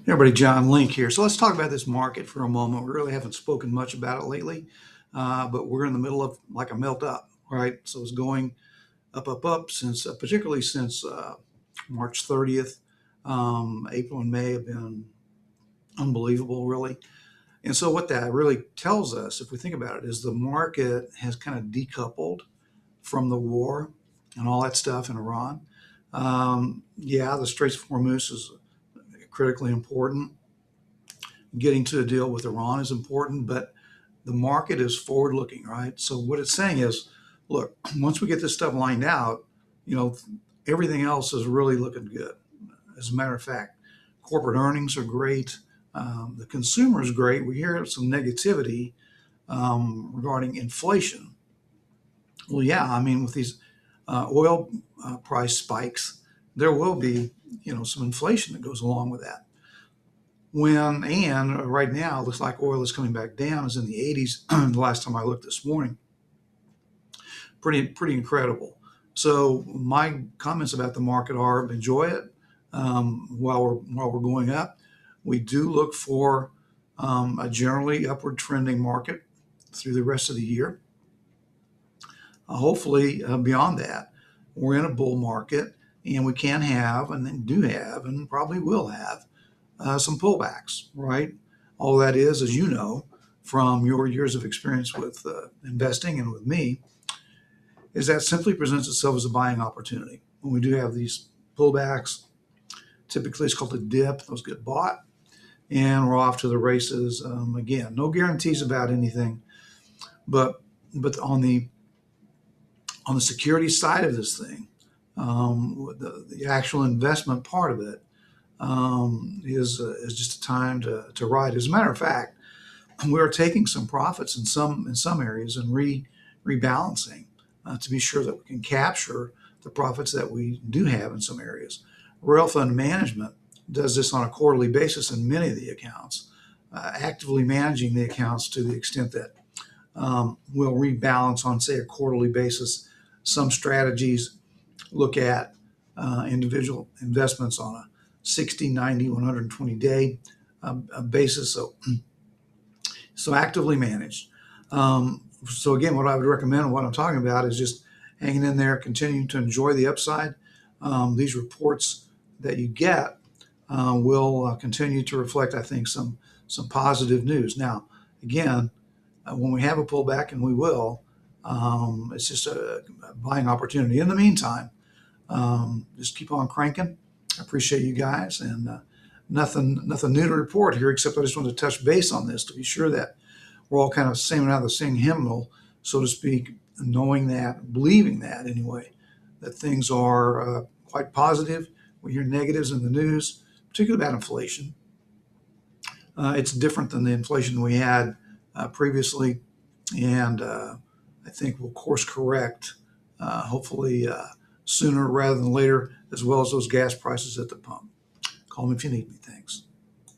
Hey everybody, John Link here. So let's talk about this market for a moment. We really haven't spoken much about it lately, but we're in the middle of like a melt up, right? So it's going up, up, up since, particularly since March 30th. April and May have been unbelievable, really. And so what that really tells us, if we think about it, is the market has kind of decoupled from the war and all that stuff in Iran. Yeah, the Straits of Hormuz is critically important. Getting to a deal with Iran is important, but the market is forward looking, right? So what it's saying is, look, once we get this stuff lined out, you know, everything else is really looking good. As a matter of fact, corporate earnings are great. The consumer is great. We hear some negativity regarding inflation. Well, yeah, I mean, with these oil price spikes, there will be, some inflation that goes along with that. Right now it looks like oil is coming back down, is in the 80s the last time I looked this morning. Pretty incredible. So my comments about the market are enjoy it while we're going up. We do look for a generally upward trending market through the rest of the year. Hopefully, beyond that, we're in a bull market, and we can have, and then do have, and probably will have some pullbacks, right? All that is, as you know, from your years of experience with investing and with me, is that simply presents itself as a buying opportunity. When we do have these pullbacks, typically it's called a dip. Those get bought, and we're off to the races again. No guarantees about anything, but on the security side of this thing, the actual investment part of it is just a time to ride. As a matter of fact, we are taking some profits in some areas and rebalancing to be sure that we can capture the profits that we do have in some areas. Royal Fund Management does this on a quarterly basis in many of the accounts, actively managing the accounts to the extent that we'll rebalance on, say, a quarterly basis. Some strategies look at individual investments on a 60, 90, 120 day basis. So actively managed. So again, what I would recommend, what I'm talking about, is just hanging in there, continuing to enjoy the upside. These reports that you get will continue to reflect, I think, some positive news. Now, again, when we have a pullback, and we will, it's just a buying opportunity. In the meantime, just keep on cranking. I appreciate you guys, and nothing new to report here, except I just wanted to touch base on this to be sure that we're all kind of singing out of the same hymnal, so to speak, knowing that, believing that anyway, that things are quite positive. We hear negatives in the news, particularly about inflation. It's different than the inflation we had previously, and I think we'll course correct, hopefully sooner rather than later, as well as those gas prices at the pump. Call me if you need me. Thanks.